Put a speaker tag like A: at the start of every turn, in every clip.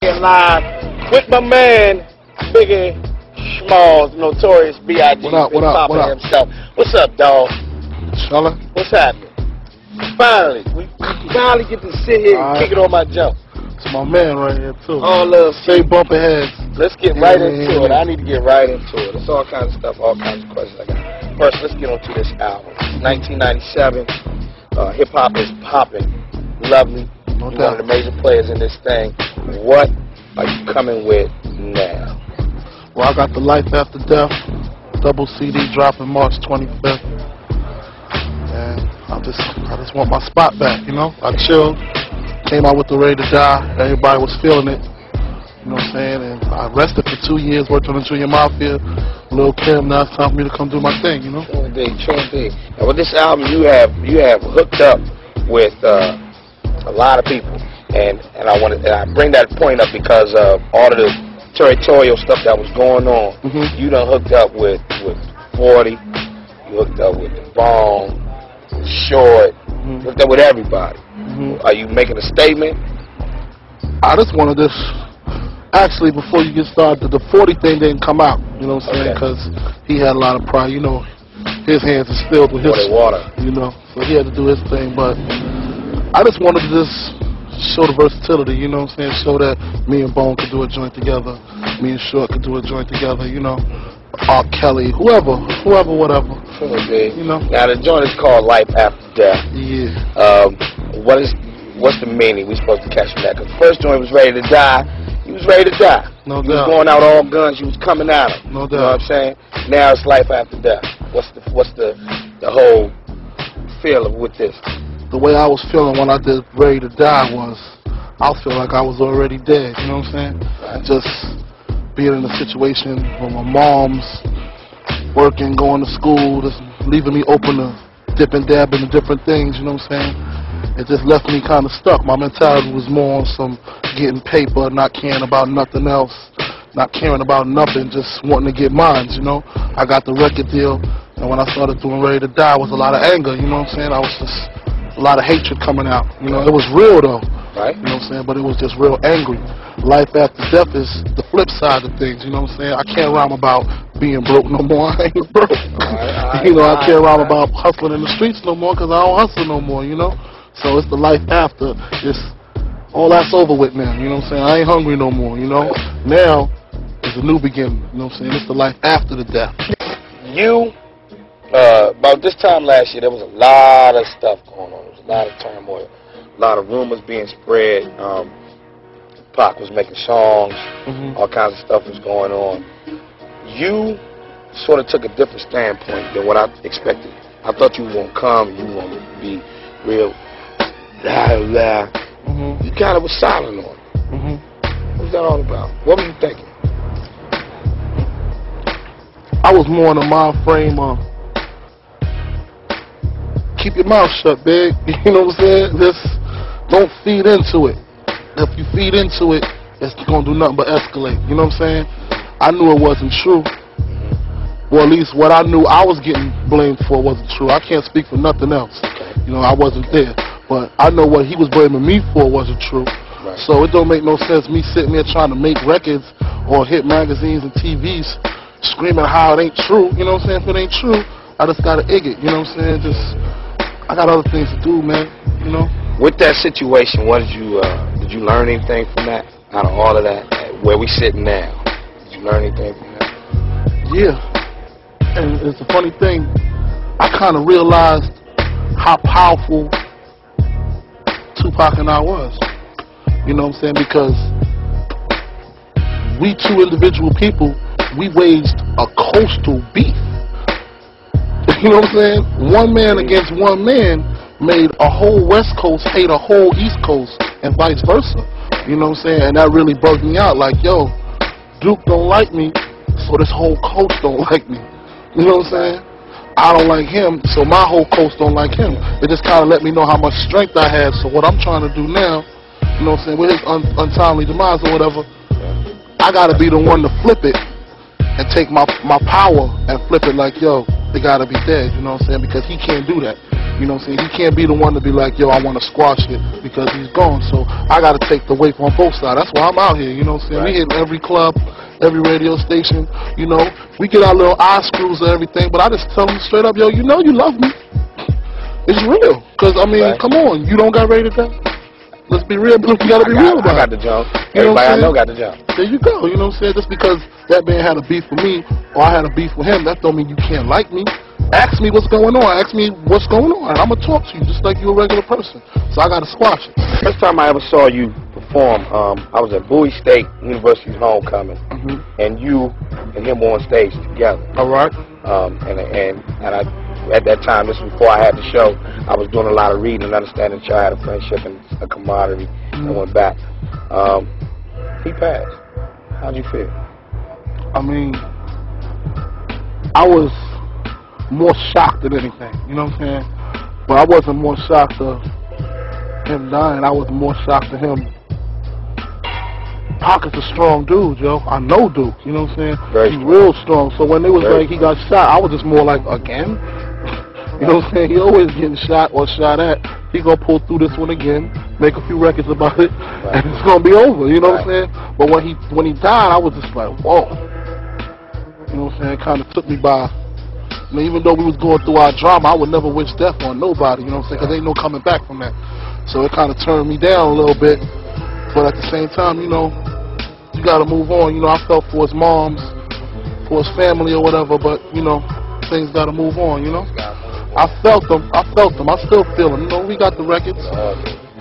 A: Live with my man, Biggie Smalls, notorious b.i.g.
B: What up, what up, what up?
A: Himself. What's up, dog?
B: Fella?
A: What's happening? Finally, we finally get to sit here and kick it on my jump.
B: It's my man right here, too.
A: All love.
B: Stay bumping heads.
A: Let's get right into it. I need to get right into it. It's all kinds of stuff, all kinds of questions I got. First, let's get on to this album. 1997. Hip-hop is popping. Lovely.
B: No
A: You're one of the major players in this thing. What are you coming with now?
B: Well, I got the Life After Death double CD dropping March 25th. And I just want my spot back, you know? I chilled, came out with the Ready to Die. Everybody was feeling it, you know what I'm saying? And I rested for 2 years, worked on the Junior Mafia. Lil' Kim, now it's time for me to come do my thing, you know?
A: True indeed. And with this album, you have hooked up with a lot of people, and I bring that point up because of all of the territorial stuff that was going on. You done hooked up with 40, you hooked up with the Bone, with Short, hooked up with everybody. Are you making a statement?
B: I just wanted this. Actually, before you get started, the 40 thing didn't come out. You know what I'm saying? Because he had a lot of pride. You know, his hands are filled with his
A: water.
B: You know, so he had to do his thing, but I just wanted to just show the versatility, you know what I'm saying? Show that me and Bone could do a joint together. Me and Short could do a joint together, you know? R. Kelly, whoever, whatever.
A: True indeed.
B: You know?
A: Now, the joint is called Life After Death.
B: Yeah.
A: What's the meaning? We supposed to catch that? Because the first joint was Ready to Die. He was ready to die.
B: No doubt.
A: He was going out all guns. He was coming at him.
B: No doubt.
A: You know what I'm saying? Now it's Life After Death. What's the whole feel with this?
B: The way I was feeling when I did Ready to Die was, I feel like I was already dead, you know what I'm saying? Just being in a situation where my mom's working, going to school, just leaving me open to dip and dab into different things, you know what I'm saying? It just left me kind of stuck. My mentality was more on some getting paper, not caring about nothing else, not caring about nothing, just wanting to get mines, you know? I got the record deal, and when I started doing Ready to Die, it was a lot of anger, you know what I'm saying? I was just a lot of hatred coming out. You know, it was real though.
A: Right.
B: You know what I'm saying? But it was just real angry. Life after death is the flip side of things. You know what I'm saying? I can't rhyme about being broke no more. I ain't broke. You know, I can't rhyme about hustling in the streets no more because I don't hustle no more. You know. So it's the life after. It's all that's over with now. You know what I'm saying? I ain't hungry no more. You know. Now is a new beginning. You know what I'm saying? It's the life after the death.
A: About this time last year, there was a lot of stuff going on. There was a lot of turmoil, a lot of rumors being spread. Pac was making songs, all kinds of stuff was going on. You sort of took a different standpoint than what I expected. I thought you were going to come, you were going to be real, blah. You kind of was silent on it. What was that all about? What were you thinking?
B: I was more in a mind frame of keep your mouth shut, big. You know what I'm saying? Just don't feed into it. If you feed into it, it's gonna do nothing but escalate. You know what I'm saying? I knew it wasn't true. Well, at least what I knew I was getting blamed for wasn't true. I can't speak for nothing else. You know, I wasn't there. But I know what he was blaming me for wasn't true. So it don't make no sense me sitting there trying to make records or hit magazines and TVs screaming how it ain't true. You know what I'm saying? If it ain't true, I just gotta egg it. You know what I'm saying? I got other things to do, man, you know?
A: With that situation, what did you learn anything from that, out of all of that, where we sitting now? Did you learn anything from that?
B: Yeah, and it's a funny thing, I kind of realized how powerful Tupac and I was, you know what I'm saying? Because we two individual people, we waged a coastal beef. You know what I'm saying? One man against one man made a whole West Coast hate a whole East Coast and vice versa. You know what I'm saying? And that really bugged me out. Like, yo, Duke don't like me, so this whole coast don't like me. You know what I'm saying? I don't like him, so my whole coast don't like him. It just kind of let me know how much strength I had. So what I'm trying to do now, you know what I'm saying, with his untimely demise or whatever, I got to be the one to flip it and take my power and flip it like, yo, they got to be dead, you know what I'm saying, because he can't do that. You know what I'm saying? He can't be the one to be like, yo, I want to squash it because he's gone. So I got to take the weight on both sides. That's why I'm out here. You know what I'm saying?
A: Right.
B: We hit every club, every radio station. You know, we get our little eye screws and everything, but I just tell them straight up, yo, you know you love me. It's real. Because, I mean, come on. You don't got rated that? Let's be real. You got to be real about it.
A: I got the jump.
B: You know
A: Everybody I know got the jump.
B: There you go. You know what I'm saying? Just because that man had a beef with me or I had a beef with him, that don't mean you can't like me. Ask me what's going on. Ask me what's going on. I'm going to talk to you just like you're a regular person. So I got to squash it.
A: First time I ever saw you perform, I was at Bowie State University's homecoming, and you and him on stage together.
B: All right.
A: And I, at that time, this was before I had the show, I was doing a lot of reading and understanding that y'all had a friendship and a camaraderie and went back. He passed. How'd you feel?
B: I mean, I was more shocked than anything, you know what I'm saying? But I wasn't more shocked of him dying. I was more shocked of him. Pac is a strong dude, yo. I know Duke, you know what I'm saying? He's real strong. So when it was like he got shot, I was just more like, again? You know what I'm saying? He always getting shot or shot at. He gonna pull through this one again, make a few records about it, and it's gonna be over, you know what I'm saying? But when he died, I was just like, whoa. You know what I'm saying? It kind of took me by. I mean, even though we was going through our drama, I would never wish death on nobody, you know what I'm saying? Because ain't no coming back from that. So it kind of turned me down a little bit. But at the same time, you know, you got to move on. You know, I felt for his moms, for his family or whatever, but, you know, things got to move on, you know? I felt them. I still feel them. You know, we got the records.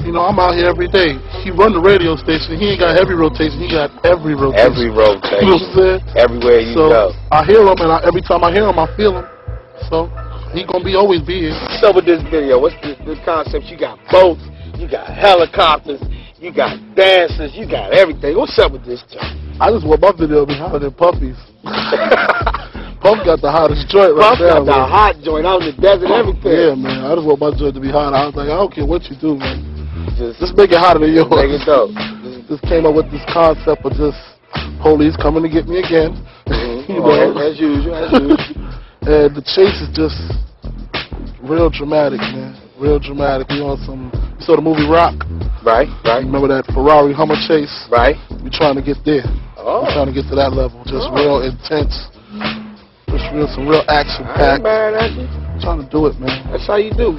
B: You know, I'm out here every day. He run the radio station. He ain't got heavy rotation. He got every rotation.
A: Every rotation.
B: You know what I'm saying?
A: Everywhere you go.
B: I hear him, and every time I hear him, I feel him. So he gonna always be here.
A: So with this video, what's the concept? You got boats, you got helicopters, you got dancers, you got everything. What's up with this joint?
B: I just want my video to be hotter than Puffy's. Puff got the hottest joint right now.
A: Puff got the hot joint out in the desert, everything.
B: Yeah, man. I just want my joint to be hot. I was like, I don't care what you do, man. Just make it hotter than yours.
A: Make it dope.
B: Just came up with this concept of just police coming to get me again. You know,
A: as usual. As usual.
B: And the chase is just real dramatic, man. Real dramatic. You saw the movie Rock?
A: Right.
B: Remember that Ferrari Hummer chase?
A: Right.
B: We're trying to get there.
A: Oh.
B: We're trying to get to that level. Just real intense. Just some real action packed. Trying to do it, man.
A: That's how you do.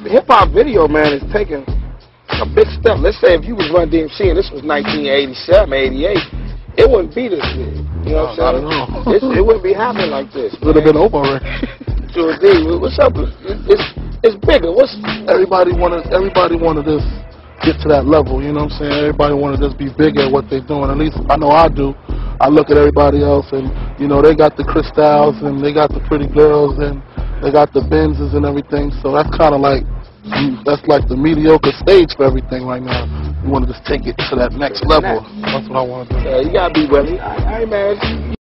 A: Hip hop video, man, is taking a big step. Let's say if you was Run DMC and this was 1987, 88, it wouldn't be this big. You know what I'm saying? It wouldn't be happening like this.
B: It would have been over already.
A: To a D. What's up? It's bigger.
B: Everybody wanted this get to that level, you know what I'm saying? Everybody wanted this be bigger at what they're doing. At least I know I do. I look at everybody else and, you know, they got the Crystals and they got the pretty girls and they got the Benzes and everything. So that's kind of like, that's like the mediocre stage for everything right now. You want to just take it to that next level. That's what I want to do.
A: Yeah, you got to be willing. I ain't mad.